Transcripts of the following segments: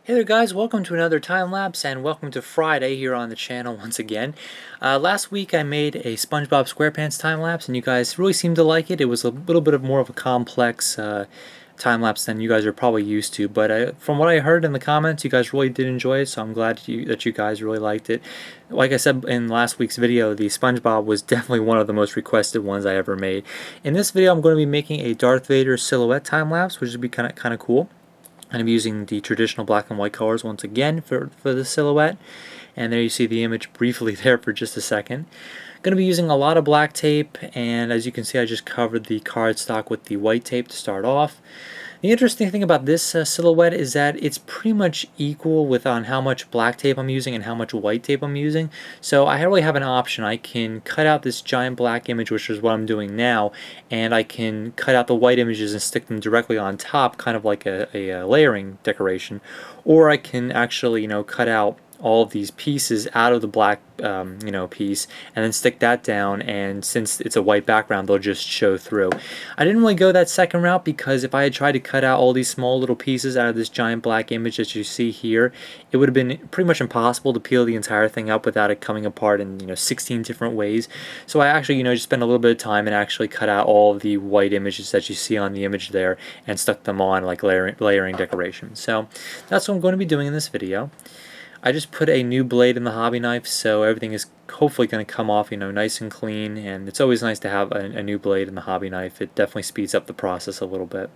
Hey there guys, welcome to another time lapse and welcome to Friday here on the channel once again. Last week I made a SpongeBob SquarePants time lapse and you guys really seemed to like it. It was a little bit more of a complex time lapse than you guys are probably used to, but from what I heard in the comments, you guys really did enjoy it, so I'm glad that you guys really liked it. Like I said in last week's video, the SpongeBob was definitely one of the most requested ones I ever made. In this video I'm going to be making a Darth Vader silhouette time lapse, which would be kind of cool. I'm using the traditional black and white colors once again for the silhouette, and there you see the image briefly there for just a second. Going to be using a lot of black tape, and as you can see I just covered the cardstock with the white tape to start off. The interesting thing about this silhouette is that it's pretty much equal on how much black tape I'm using and how much white tape I'm using. So I really have an option. I can cut out this giant black image, which is what I'm doing now, and I can cut out the white images and stick them directly on top, kind of like a layering decoration. Or I can actually, cut out all of these pieces out of the black piece and then stick that down, and since it's a white background they'll just show through. I didn't really go that second route because if I had tried to cut out all these small little pieces out of this giant black image that you see here, it would have been pretty much impossible to peel the entire thing up without it coming apart in 16 different ways. So I actually just spent a little bit of time and actually cut out all of the white images that you see on the image there and stuck them on like layering decoration. So that's what I'm going to be doing in this video. I just put a new blade in the hobby knife, so everything is hopefully going to come off nice and clean, and it's always nice to have a new blade in the hobby knife. It definitely speeds up the process a little bit.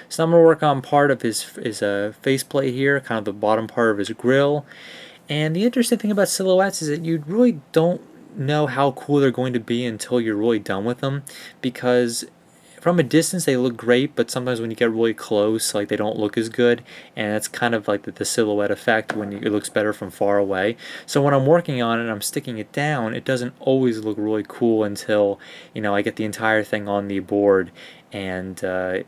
So I'm going to work on part of his faceplate here, kind of the bottom part of his grill. And the interesting thing about silhouettes is that you really don't know how cool they're going to be until you're really done with them, because from a distance they look great, but sometimes when you get really close, like, they don't look as good, and that's kind of like the silhouette effect when it looks better from far away. So when I'm working on it and I'm sticking it down, it doesn't always look really cool until I get the entire thing on the board and I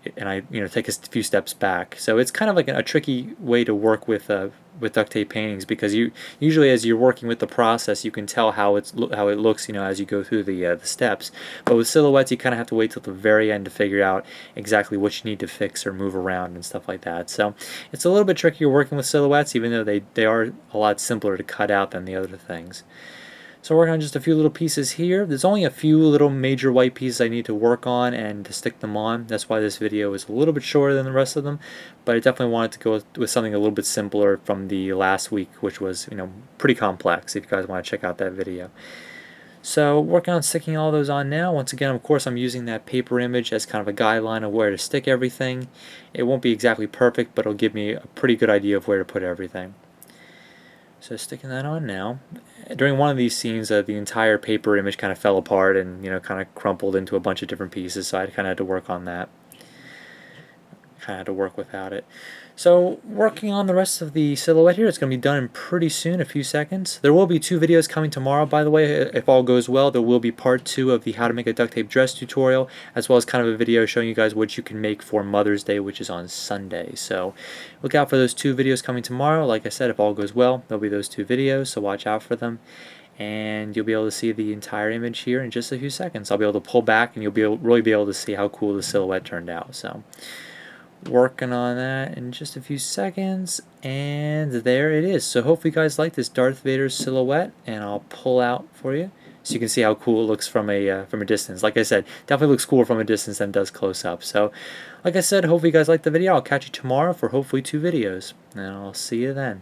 take a few steps back. So it's kind of like a tricky way to work with duct tape paintings, because you usually, as you're working with the process, you can tell how it looks as you go through the steps. But with silhouettes you kind of have to wait till the very end to figure out exactly what you need to fix or move around and stuff like that. So it's a little bit trickier working with silhouettes, even though they are a lot simpler to cut out than the other things. So we're working on just a few little pieces here. There's only a few little major white pieces I need to work on and to stick them on. That's why this video is a little bit shorter than the rest of them, but I definitely wanted to go with something a little bit simpler from the last week, which was pretty complex, if you guys want to check out that video. So working on sticking all those on now. Once again, of course, I'm using that paper image as kind of a guideline of where to stick everything. It won't be exactly perfect, but it'll give me a pretty good idea of where to put everything. So sticking that on now. During one of these scenes, the entire paper image kind of fell apart and kind of crumpled into a bunch of different pieces, so I kind of had to work on that. Kind of had to work without it. So working on the rest of the silhouette here, it's going to be done pretty soon, a few seconds. There will be 2 videos coming tomorrow, by the way. If all goes well, there will be part 2 of the how to make a duct tape dress tutorial, as well as kind of a video showing you guys what you can make for Mother's Day, which is on Sunday. So look out for those 2 videos coming tomorrow. Like I said, if all goes well, there'll be those 2 videos, so watch out for them. And you'll be able to see the entire image here in just a few seconds. I'll be able to pull back and you'll really be able to see how cool the silhouette turned out. So working on that in just a few seconds, and there it is. So hopefully you guys like this Darth Vader silhouette, and I'll pull out for you so you can see how cool it looks from a distance. Like I said, definitely looks cooler from a distance than it does close up. So like I said, hopefully you guys like the video. I'll catch you tomorrow for hopefully 2 videos, and I'll see you then.